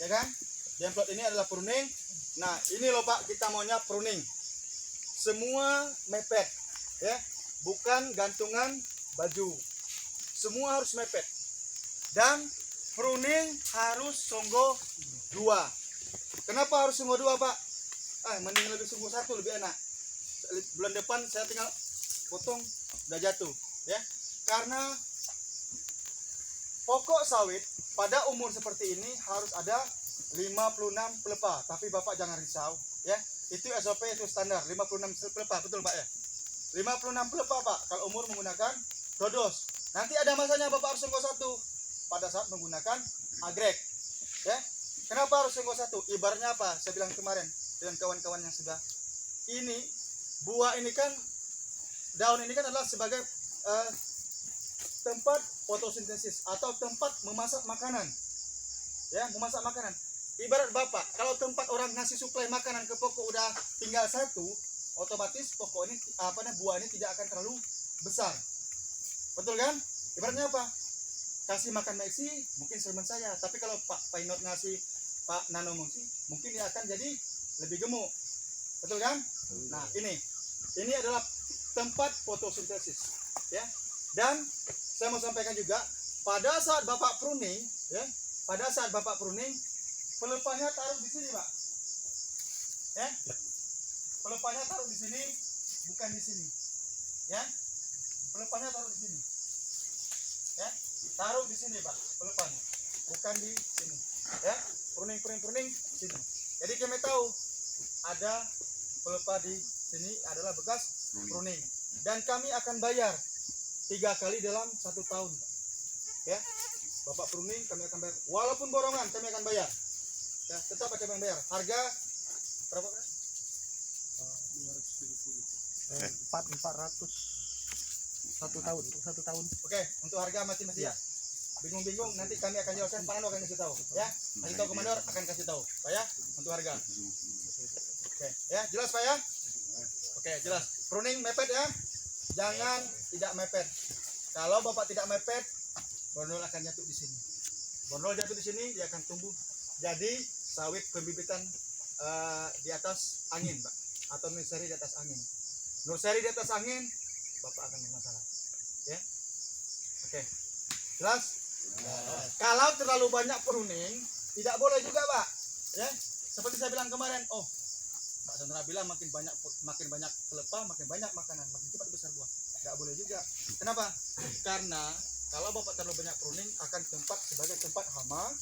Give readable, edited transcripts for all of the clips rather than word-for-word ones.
ya kan? Demplot ini adalah pruning. Nah, ini loh Pak, kita maunya pruning. Semua mepet, ya, bukan gantungan baju. Semua harus mepet. Dan pruning harus songgo 2. Kenapa harus songgo 2 Pak? Mending lebih songgo 1 lebih enak. Bulan depan saya tinggal potong udah jatuh, ya. Karena pokok sawit pada umur seperti ini harus ada 56 pelepah. Tapi Bapak jangan risau, ya. Itu SOP, itu standar 56 pelepah, betul Pak ya? 56 pelepah Pak kalau umur menggunakan dodos. Nanti ada masanya Bapak harus songgo 1 pada saat menggunakan agrek, ya. Kenapa harus songgo 1? Ibaratnya apa? Saya bilang kemarin dengan kawan-kawan yang sudah ini, buah ini kan, daun ini kan adalah sebagai tempat fotosintesis atau tempat memasak makanan, ya, memasak makanan. Ibarat Bapak, kalau tempat orang ngasih suplai makanan ke pokok udah tinggal 1, otomatis pokok ini buah ini tidak akan terlalu besar, betul kan? Ibaratnya apa? Kasih makan Messi mungkin semen saya, tapi kalau Pak Painot ngasih Pak Nano Musi, mungkin dia akan jadi lebih gemuk, betul kan? Nah, ini adalah tempat fotosintesis, ya. Dan saya mau sampaikan juga, pada saat Bapak pruning, ya, pada saat Bapak pruning, pelepahnya taruh di sini, Pak. Ya. Pelepahnya taruh di sini, bukan di sini. Ya. Pelepahnya taruh di sini. Ya. Taruh di sini, Pak, pelepahnya. Bukan di sini. Ya. Pruning sini. Jadi kami tahu ada pelepah di sini adalah bekas pruning. Dan kami akan bayar 3 kali dalam 1 tahun, Pak. Ya. Bapak pruning kami akan bayar. Walaupun borongan kami akan bayar. Ya, tetap akan bayar. Harga berapa? 400 1 tahun untuk 1 tahun. Oke, untuk harga masing-masing ya. Bingung-bingung nanti kami akan jelaskan, Pak Ando akan kasih tahu, ya. Kasih tahu komandor akan kasih tahu, Pak ya, untuk harga. Oke, ya, jelas Pak ya? Oke, jelas. Pruning mepet ya. Jangan tidak mepet. Kalau Bapak tidak mepet, bondol akan jatuh di sini. Bondol jatuh di sini, dia akan tumbuh jadi sawit pembibitan di atas angin, Pak, atau nursery di atas angin. Nursery di atas angin, Bapak akan bermasalah, ya. Oke, jelas. Kalau terlalu banyak pruning, tidak boleh juga, Pak, ya. Seperti saya bilang kemarin, Mbak Sandra bilang makin banyak pelepah, makin banyak makanan, makin cepat besar buah. Tidak boleh juga. Kenapa? Karena kalau Bapak terlalu banyak pruning akan sebagai tempat hama.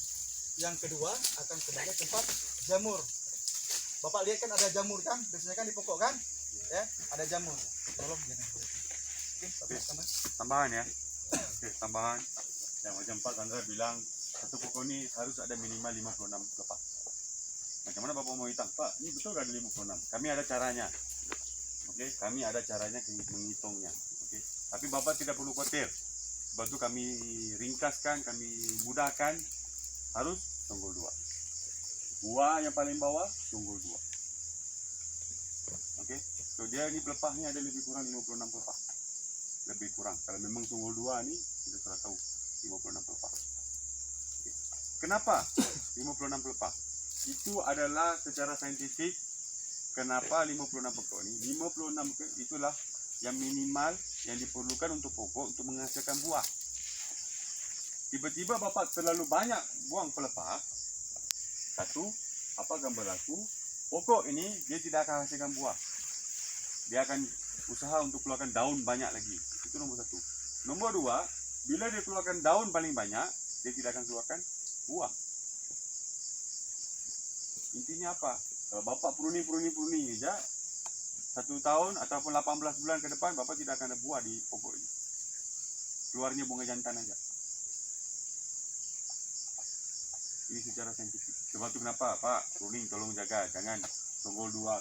Yang kedua akan sebagai tempat jamur. Bapak lihat kan ada jamur kan, biasanya kan di pokok kan, ya, ada jamur. Tolong jangan. Oke, tambahan ya. Oke, tambahan. Yang macam Pak Sandra bilang, satu pokok ini harus ada minimal 56 pelepah. Macam mana Bapak mau hitung? Pak, ini betul gak ada 56? Kami ada caranya. Oke, kami ada caranya menghitungnya. Oke, tapi Bapak tidak perlu khawatir. Sebab itu kami ringkaskan, kami mudahkan. Harus tunggul 2. Buah yang paling bawah tunggul 2. Oke, so dia ini pelepahnya ada lebih kurang 56 pelepah. Lebih kurang. Kalau memang tunggul 2 ini sudah salah tahu 56 pelepah. Oke. Kenapa 56 pelepah? Itu adalah secara saintifik. Kenapa 56 pokok ini? 56 itulah yang minimal yang diperlukan untuk pokok untuk menghasilkan buah. Tiba-tiba Bapak terlalu banyak buang pelepah. Satu, apa akan berlaku? Pokok ini dia tidak akan hasilkan buah. Dia akan usaha untuk keluarkan daun banyak lagi. Itu nomor 1. Nomor 2, bila dia keluarkan daun paling banyak, dia tidak akan keluarkan buah. Intinya apa? Kalau Bapak pruning saja, 1 tahun ataupun 18 bulan ke depan, Bapak tidak akan ada buah di pokok ini. Keluarnya bunga jantan aja. Ini secara saintifik. Sebab itu kenapa Pak pruning tolong jaga, jangan tunggul 2.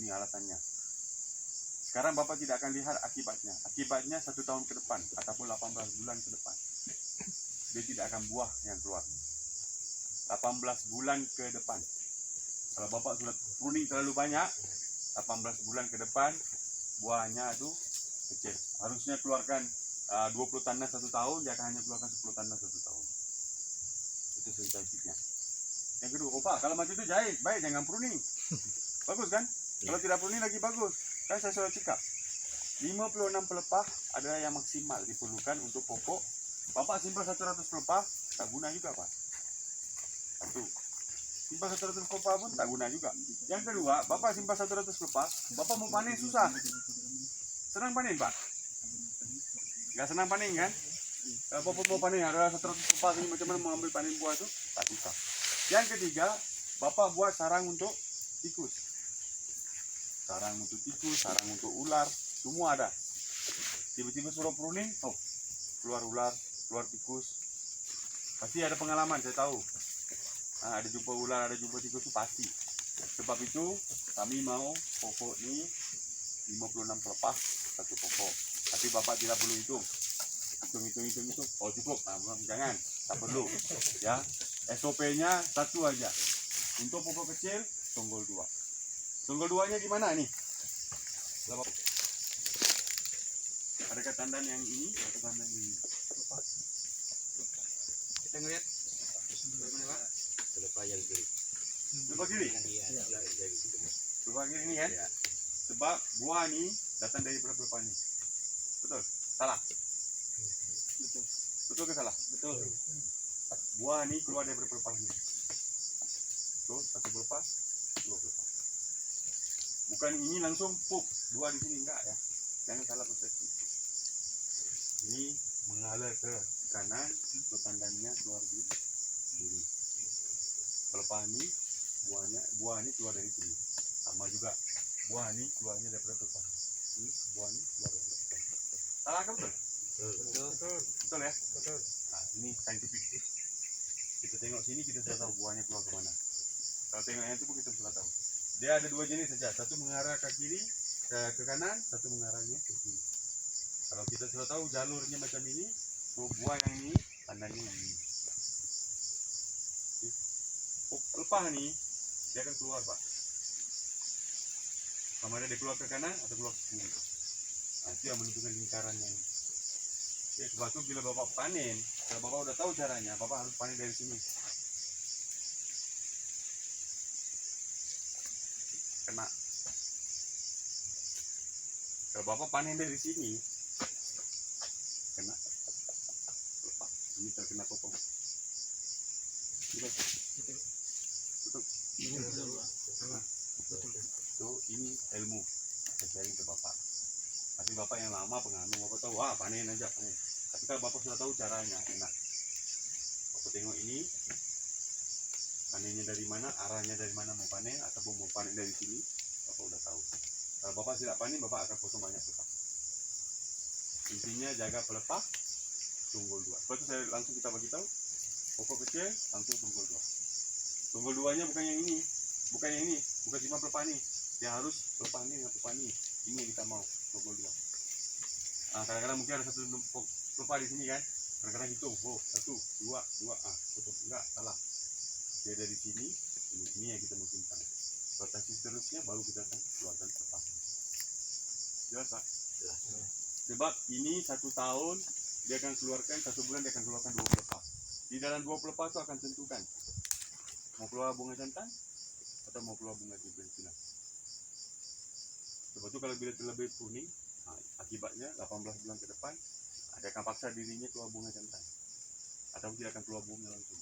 Ini alasannya. Sekarang Bapak tidak akan lihat akibatnya. Akibatnya 1 tahun ke depan ataupun 18 bulan ke depan. Dia tidak akan buah yang keluar. 18 bulan ke depan. Kalau Bapak sudah pruning terlalu banyak, 18 bulan ke depan buahnya itu kecil. Harusnya keluarkan 20 tandan 1 tahun, dia akan hanya keluarkan 10 tandan 1 tahun. Itu saintifiknya. Yang kedua, oh Pak, kalau macam itu jahit, baik jangan pruning. Bagus kan? Kalau tidak pruning lagi bagus. Kan saya sudah cakap. 56 pelepah adalah yang maksimal diperlukan untuk pokok. Bapak simpan 100 pelepah, tak guna juga Pak. Satu. Simpan 100 pelepah pun tak guna juga. Yang kedua, Bapak simpan 100 pelepah, Bapak mau panen susah. Senang panen Pak? Gak senang panen kan? Kalau Bapak mau panen, ada 100 pelepah ini macam mana mau ambil panen buah itu? Tak bisa. Yang ketiga, Bapak buat sarang untuk tikus. Sarang untuk tikus, sarang untuk ular, semua ada. Tiba-tiba suruh pruning, oh keluar ular, keluar tikus. Pasti ada pengalaman, saya tahu. Nah, ada jumpa ular, ada jumpa tikus itu pasti. Sebab itu kami mau pokok ini 56 pelepah satu pokok. Tapi Bapak tidak perlu hitung. Hitung. Oh cukup, nah, jangan, tak perlu. Ya, SOP-nya satu aja. Untuk pokok kecil, tunggul 2. Tunggul 2-nya gimana nih? Adakah tandan yang ini atau tandan ini? Kita ngeliat. Pelepah yang kiri. Coba kiri. Iya. Coba kiri ini kan? Sebab buah ini datang dari pelepah ini. Betul? Salah? Betul. Betul ke salah? Betul. Buah ini keluar dari pelepah ini. Tuh, satu pelepah, dua pelepah. Bukan ini langsung pup, dua di sini enggak ya. Jangan salah persepsi. Ini mengalir ke kanan, ke tandannya keluar di sini. Pelepah ini, buah ini keluar dari sini. Sama juga, buah ini keluarnya daripada pelepah. Ini buah ini keluar dari pelepah. Salah kan betul? Betul ya? Betul. Nah, ini saintifik. Kita tengok sini kita sudah tahu buahnya keluar ke mana. Kalau tengok yang itu pun kita sudah tahu. Dia ada dua jenis saja. Satu mengarah ke kiri, ke kanan, satu mengarahnya ke kiri. Kalau kita sudah tahu jalurnya macam ini, so buah yang ini, tandanya yang ini. Pelepah nih, dia akan keluar Pak. Sama ada dia keluar ke kanan atau keluar ke kiri. Nah, itu yang menentukan lingkarannya ini. Ya, sebab itu bila Bapak panen, kalau Bapak udah tahu caranya, Bapak harus panen dari sini. Kena. Kalau Bapak panen dari sini, kena. Lepas. Ini terkena potong. Betul. So, ini ilmu saya sharing ke Bapak. Tapi Bapak yang lama pengalaman, Bapak tahu, wah panen aja panen. Tapi kalau Bapak sudah tahu caranya, enak. Bapak tengok ini, panennya dari mana, arahnya dari mana mau panen, ataupun mau panen dari sini, Bapak udah tahu. Kalau Bapak tidak panen, Bapak akan potong banyak pelepah. Intinya jaga pelepah, tunggul 2. Sebab itu saya langsung kita bagi tahu, pokok kecil langsung tunggul 2. Tunggul 2-nya bukan yang ini, bukan cuma pelepah ini. Dia harus pelepah ini dengan pelepah ini. Ini yang kita mau, tunggul 2. Nah, kadang-kadang mungkin ada satu pelepah di sini kan. Kadang-kadang hitung, oh 1, 2, potong. Enggak, salah. Dia dari sini, ini yang kita mau simpan. Rotasi seterusnya baru kita akan keluarkan pelepah. Jelas Pak? Jelas. Sebab ini 1 tahun dia akan keluarkan, 1 bulan dia akan keluarkan 2 pelepah. Di dalam 2 pelepah itu akan tentukan mau keluar bunga jantan atau mau keluar bunga betina. Sebab itu kalau bila terlebih kuning, nah, akibatnya 18 bulan ke depan dia akan paksa dirinya keluar bunga jantan atau tidak akan keluar bunga langsung.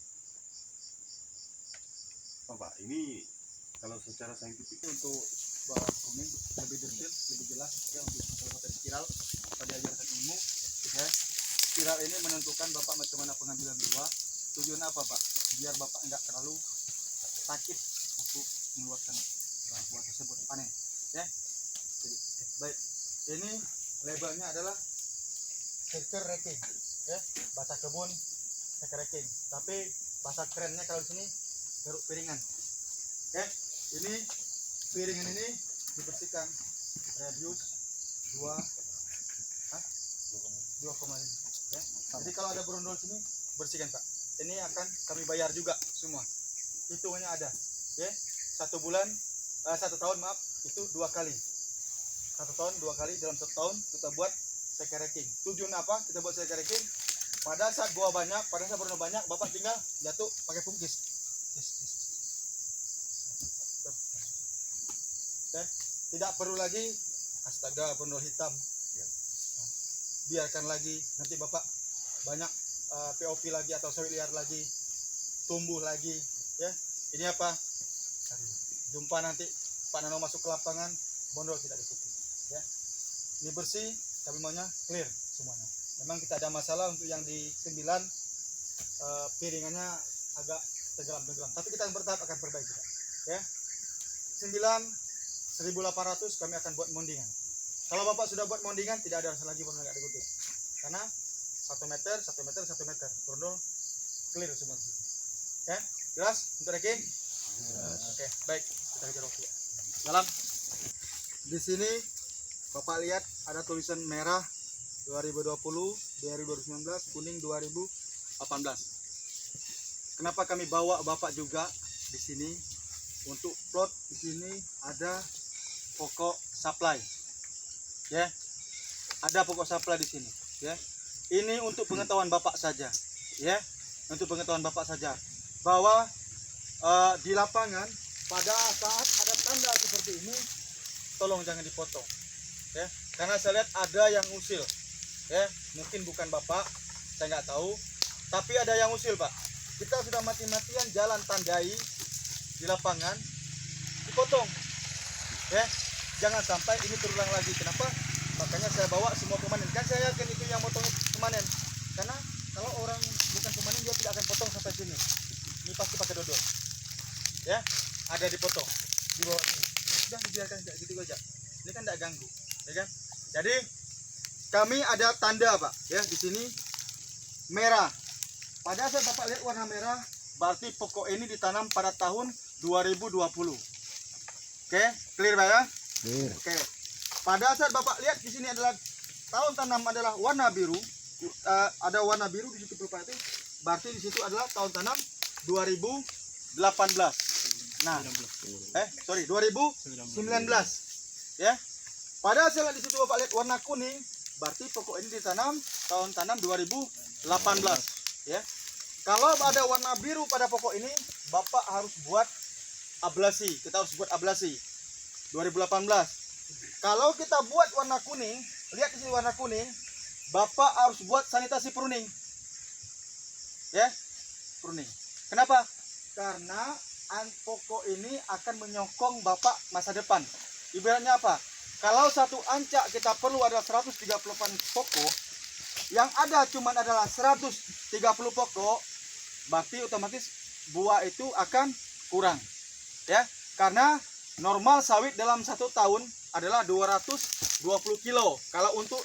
Oh, Pak, ini kalau secara saintifik Untuk buah kuning lebih detail, lebih jelas ya, untuk masalah spiral apa diajarkan ilmu ya. Spiral ini menentukan Bapak macam mana pengambilan buah. Tujuan apa Pak? Biar Bapak enggak terlalu sakit untuk mengeluarkan buah tersebut panen ya. Jadi baik, ini labelnya adalah Seker Ranking ya, bahasa kebun Seker Ranking, tapi bahasa kerennya kalau di sini garuk piringan ya. Ini piringan ini dibersihkan radius 2,5 ya. Jadi kalau ada berondol sini bersihkan Pak. Ini akan kami bayar juga semua. Hitungannya ada ya. 1 tahun maaf, itu 2 kali. 1 tahun 2 kali, dalam 1 tahun kita buat Seker Ranking. Tujuan apa kita buat Seker Ranking? Pada saat buah banyak, pada saat berondol banyak, Bapak tinggal jatuh pakai pungkis. Yes. Tidak perlu lagi astaga bondol hitam. Biarkan lagi, nanti Bapak banyak POP lagi atau sawit liar lagi, tumbuh lagi, ya. Ini apa? Jumpa nanti Pak Nano masuk ke lapangan, bondol tidak diputih, ya. Ini bersih, kami maunya clear semuanya. Memang kita ada masalah untuk yang di 9 piringannya agak tenggelam, tapi kita yang bertahap akan perbaiki, ya. 9 1.800 kami akan buat mondingan. Kalau Bapak sudah buat mondingan, tidak ada lagi bondol nggak ditutup, karena 1 meter, 1 meter, 1 meter, bondol clear semua. Oke, jelas untuk Reki? Oke, baik, kita kejar waktu. Dalam di sini Bapak lihat ada tulisan merah 2020, 2019, kuning 2018. Kenapa kami bawa Bapak juga di sini? Untuk plot di sini ada pokok supply, ya. Ada pokok supply di sini, ya. Ini untuk pengetahuan Bapak saja, ya. Untuk pengetahuan Bapak saja bahwa di lapangan pada saat ada tanda seperti ini, tolong jangan dipotong, ya. Karena saya lihat ada yang usil, ya. Mungkin bukan Bapak, saya nggak tahu, tapi ada yang usil, Pak. Kita sudah mati-matian jalan tandai di lapangan, dipotong, ya. Jangan sampai ini terulang lagi. Kenapa? Makanya saya bawa semua pemanen. Kan saya yakin itu yang motong pemanen, karena kalau orang bukan pemanen dia tidak akan potong sampai sini. Ini pasti pakai dodol, ya. Ada dipotong di bawah ini, sudah dibiarkan kayak gitu aja. Ini kan tidak ganggu, ya kan? Jadi kami ada tanda, Pak, ya, di sini merah. Pada saat Bapak lihat warna merah, berarti pokok ini ditanam pada tahun 2020. Oke, clear Pak ya? Clear. Oke. Pada saat Bapak lihat di sini adalah tahun tanam adalah warna biru, ada warna biru di situ Bapak itu, berarti di situ adalah tahun tanam 2018. Nah, 2019. Ya. Pada saat di situ Bapak lihat warna kuning, berarti pokok ini ditanam tahun tanam 2018, ya. Kalau ada warna biru pada pokok ini, Bapak harus buat ablasi. Kita harus buat ablasi 2018. Kalau kita buat warna kuning, lihat di sini warna kuning, Bapak harus buat sanitasi pruning. Ya, pruning. Kenapa? Karena pokok ini akan menyokong Bapak masa depan. Ibaratnya apa? Kalau satu ancak kita perlu ada 138 pokok, yang ada cuman adalah 130 pokok, berarti otomatis buah itu akan kurang, ya. Karena normal sawit dalam 1 tahun adalah 220 kilo. Kalau untuk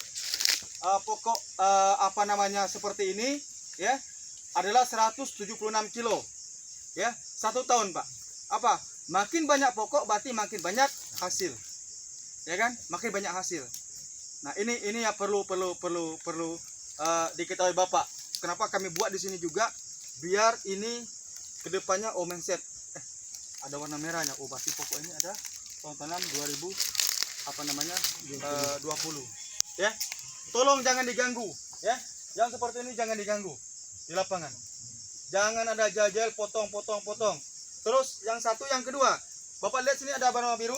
pokok seperti ini, ya, adalah 176 kilo, ya, 1 tahun, Pak. Apa? Makin banyak pokok berarti makin banyak hasil, ya kan? Makin banyak hasil. Nah, ini ya perlu diketahui Bapak. Kenapa kami buat di sini juga? Biar ini kedepannya mindset. Ada warna merahnya. Oh, berarti pokok ini ada tahun tanam 2020. Ya. Tolong jangan diganggu, ya. Yang seperti ini jangan diganggu di lapangan. Jangan ada jajal potong. Terus yang kedua, Bapak lihat sini ada warna biru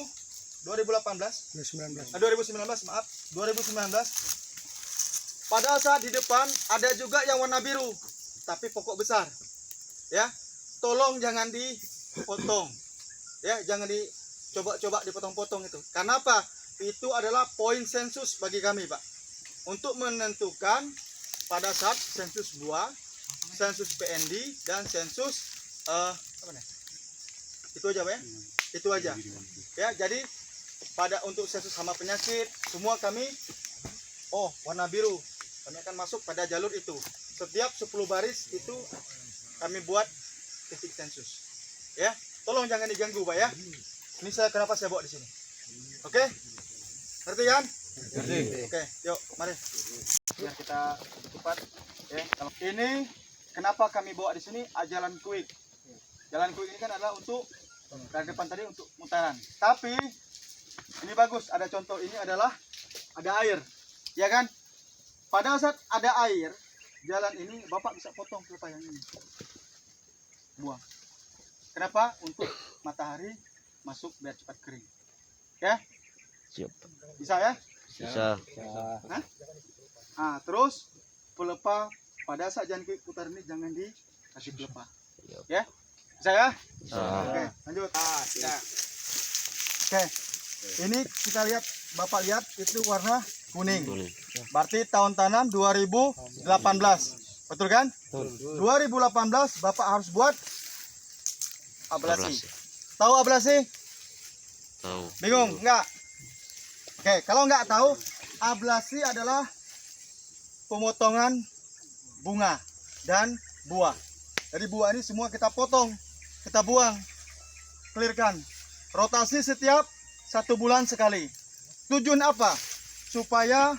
2018. 2019, maaf, 2019. Pada saat di depan ada juga yang warna biru, tapi pokok besar, ya. Tolong jangan dipotong, ya, jangan dicoba dipotong-potong itu. Karena apa? Itu adalah poin sensus bagi kami, Pak, untuk menentukan pada saat sensus buah, sensus PND, dan sensus itu aja, Pak, ya. Itu aja, ya. Jadi untuk sensus hama penyakit semua kami warna biru, kami akan masuk pada jalur itu. Setiap 10 baris itu kami buat titik sensus, ya. Tolong jangan diganggu, Pak, ya. Ini kenapa saya bawa di sini. Oke? Ngerti kan? Oke, yuk mari. Biar kita cepat, ya. Ini kenapa kami bawa di sini jalan quick. Jalan quick ini kan adalah untuk dari depan tadi untuk mutaran. Tapi ini bagus, ada contoh, ini adalah ada air, ya kan? Pada saat ada air, jalan ini Bapak bisa potong pelepah yang ini, buang. Kenapa? Untuk matahari masuk biar cepat kering, Ya, Siap. bisa ya? Bisa. Nah, terus pelepah pada saat jangan putar ini jangan dikasih pelepah. Ya, bisa ya? Oke, lanjut. Oke, ini kita lihat, Bapak lihat itu warna kuning. Berarti tahun tanam 2018. Betul kan? 2018 Bapak harus buat ablasi. Tahu ablasi? Tahu. Bingung? Enggak? Oke, kalau enggak tahu, ablasi adalah pemotongan bunga dan buah. Jadi buah ini semua kita potong, kita buang, clearkan. Rotasi setiap 1 bulan sekali. Tujuan apa? Supaya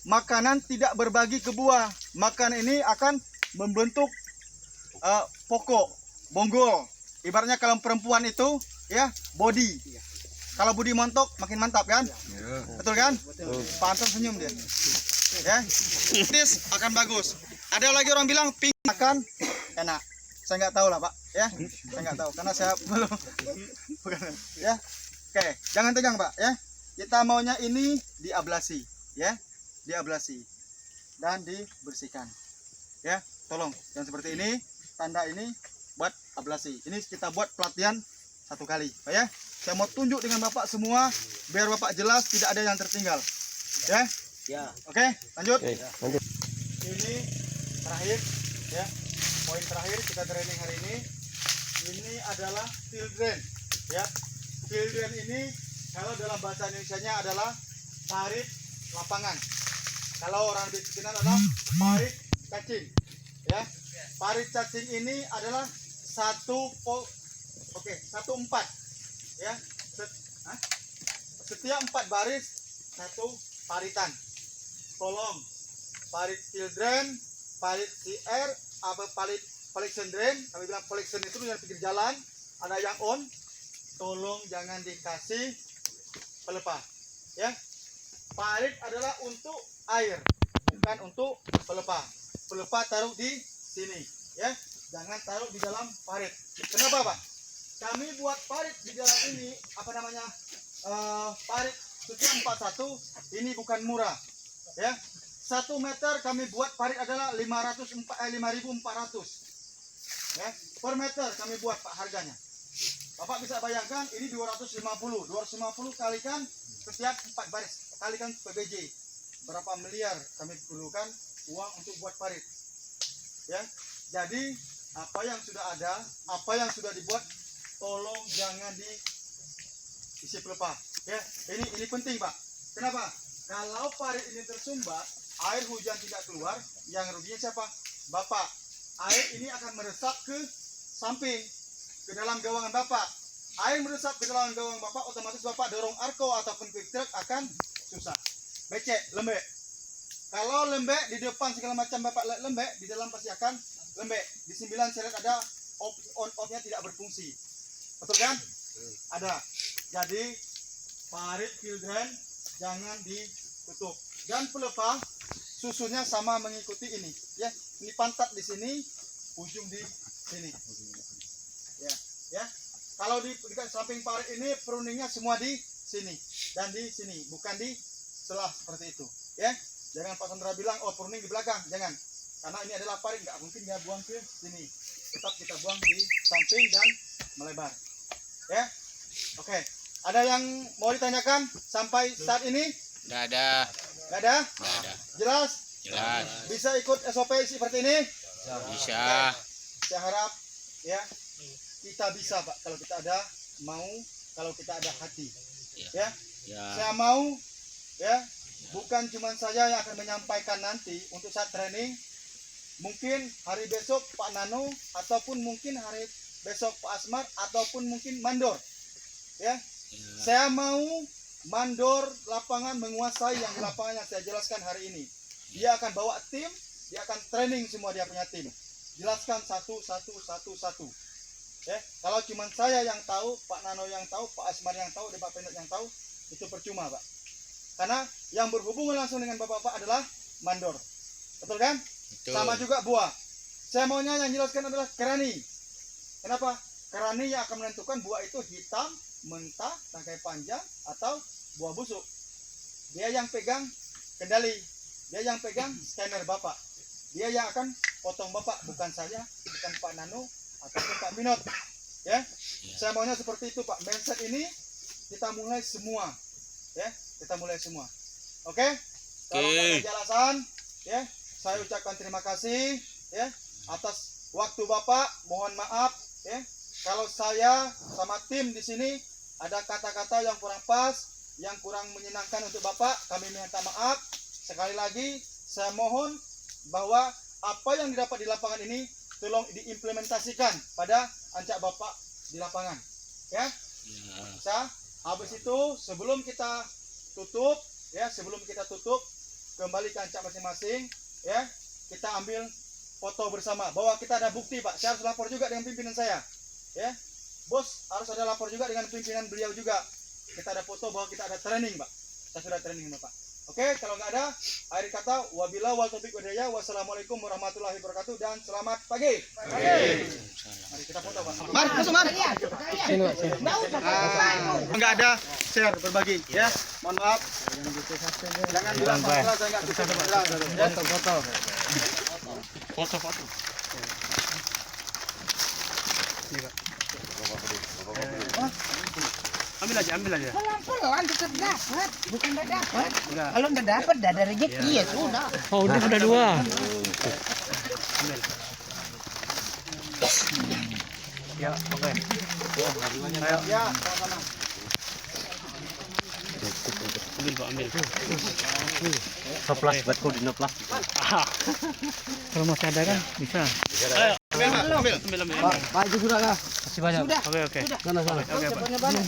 makanan tidak berbagi ke buah. Makanan ini akan membentuk pokok, bonggol. Ibaratnya kalau perempuan itu ya body. Kalau body montok makin mantap kan? Betul kan? Pak Anton senyum dia. Ya, this akan bagus. Ada lagi orang bilang pink akan enak. Saya nggak tahu lah Pak. Ya, saya nggak tahu karena saya belum. Bukan. Ya, oke, jangan tegang Pak. Ya, kita maunya ini diablasi. Ya, diablasi dan dibersihkan. Ya, tolong yang seperti ini, tanda ini buat ablasi. Ini kita buat pelatihan 1 kali, Pak ya. Saya mau tunjuk dengan Bapak semua biar Bapak jelas tidak ada yang tertinggal. Ya. Ya. Oke, lanjut. Lanjut. Ini terakhir ya. Poin terakhir kita training hari ini. Ini adalah field drain. Ya. Field drain ini kalau dalam bahasa Indonesianya adalah parit lapangan. Kalau orang lebih kenal adalah parit cacing. Ya. Parit cacing ini adalah 1/4. Ya. Setiap 4 baris 1 paritan. Tolong parit field drain, parit CR, apa parit collection drain, kami bilang collection itu yang pinggir jalan, ada yang on, tolong jangan dikasih pelepah. Ya, parit adalah untuk air, bukan untuk pelepah. Pelepah taruh di sini, ya, jangan taruh di dalam parit. Kenapa Pak? Kami buat parit di dalam ini, apa namanya, parit setiap 41, ini bukan murah. Ya, 1 meter kami buat parit adalah 5.400 ya, per meter kami buat Pak harganya. Bapak bisa bayangkan ini 250 kalikan setiap 4 baris, kalikan PBJ, berapa miliar kami perlukan uang untuk buat parit. Ya, jadi apa yang sudah ada, apa yang sudah dibuat, tolong jangan diisi pelepah. Ya, ini penting Pak. Kenapa? Kalau parit ini tersumbat, air hujan tidak keluar, yang ruginya siapa? Bapak. Air ini akan meresap ke samping, ke dalam gawangan Bapak. Air meresap ke dalam gawangan Bapak, otomatis Bapak dorong arko ataupun quick truk akan susah. Becek, lembek. Kalau lembek di depan segala macam Bapak lembek, di dalam pasti akan lembek. Di 9 seret ada on-off-nya tidak berfungsi. Betul kan? Ada. Jadi parit field drain jangan ditutup. Dan pelepah susunya sama mengikuti ini, ya. Ini pantat di sini, ujung di sini. Ya, ya. Kalau di samping parit ini pruningnya semua di sini dan di sini, bukan di selah seperti itu, ya. Jangan Pak Sandra bilang oh pruning di belakang, jangan. Karena ini adalah parit, nggak mungkin dia buang ke sini. Tetap kita buang di samping dan melebar. Ya. Oke. Ada yang mau ditanyakan sampai saat ini? Nggak ada. Nggak ada? Nggak ada. Jelas? Jelas. Bisa ikut SOP seperti ini? Bisa. Saya harap ya kita bisa Pak kalau kita ada mau, kalau kita ada hati. Ya. Ya. Saya mau ya, bukan cuma saya yang akan menyampaikan nanti untuk saat training. Mungkin hari besok Pak Nano, ataupun mungkin hari besok Pak Asmar, ataupun mungkin mandor. Ya. Saya mau mandor lapangan menguasai yang di lapangan yang saya jelaskan hari ini. Dia akan bawa tim, dia akan training semua dia punya tim. Jelaskan satu. Ya, kalau cuma saya yang tahu, Pak Nano yang tahu, Pak Asmar yang tahu, dan Pak Pendek yang tahu, itu percuma Pak. Karena yang berhubungan langsung dengan Bapak-Bapak adalah mandor. Betul kan? Betul. Sama juga buah. Saya maunya yang jelaskan adalah kerani. Kenapa? Kerani yang akan menentukan buah itu hitam, mentah, tangkai panjang, atau buah busuk. Dia yang pegang kendali, dia yang pegang scanner Bapak. Dia yang akan potong Bapak, bukan saya, bukan Pak Nano, ataupun Pak Minot. Ya, saya maunya seperti itu Pak. Mindset ini kita mulai semua. Ya, kita mulai semua. Oke? Kalau nggak ada alasan, ya, saya ucapkan terima kasih, ya, atas waktu Bapak. Mohon maaf, ya. Kalau saya sama tim di sini ada kata-kata yang kurang pas, yang kurang menyenangkan untuk Bapak, kami minta maaf. Sekali lagi, saya mohon bahwa apa yang didapat di lapangan ini tolong diimplementasikan pada ancak Bapak di lapangan. Ya. Bisa. Habis itu sebelum kita tutup, ya, kembali ke ancak masing-masing, ya. Kita ambil foto bersama bahwa kita ada bukti, Pak. Saya harus lapor juga dengan pimpinan saya. Ya, bos harus ada lapor juga dengan pimpinan beliau juga. Kita ada foto bahwa kita ada training, Pak. Kita sudah training, Bapak. Oke, kalau nggak ada, akhir kata, wabillahi wal taufiq wal hidayah. Wassalamualaikum warahmatullahi wabarakatuh dan selamat pagi. Mari kita foto, Pak. Mari, masuk, mari. Nggak ada share berbagi, ya. Mohon maaf. Jangan bilang masalah saya nggak bisa bilang. Ya, foto. Foto-foto. Ambil aja. Pelan-pelan tetap dapat, bukan tidak dapat. Kalau tidak dapat, tidak ada rezeki ya sudah. Oh, udah dua. Ya, oke. Ayo. Ya, sama-sama. Ambil. Toplas buat kau di noplas. Kalau masih ada kan bisa. Ayo. Ambil. Pak, itu sudah kah? Masih banyak. Oke. Sudah. Sana. Oke, Pak. Banyak.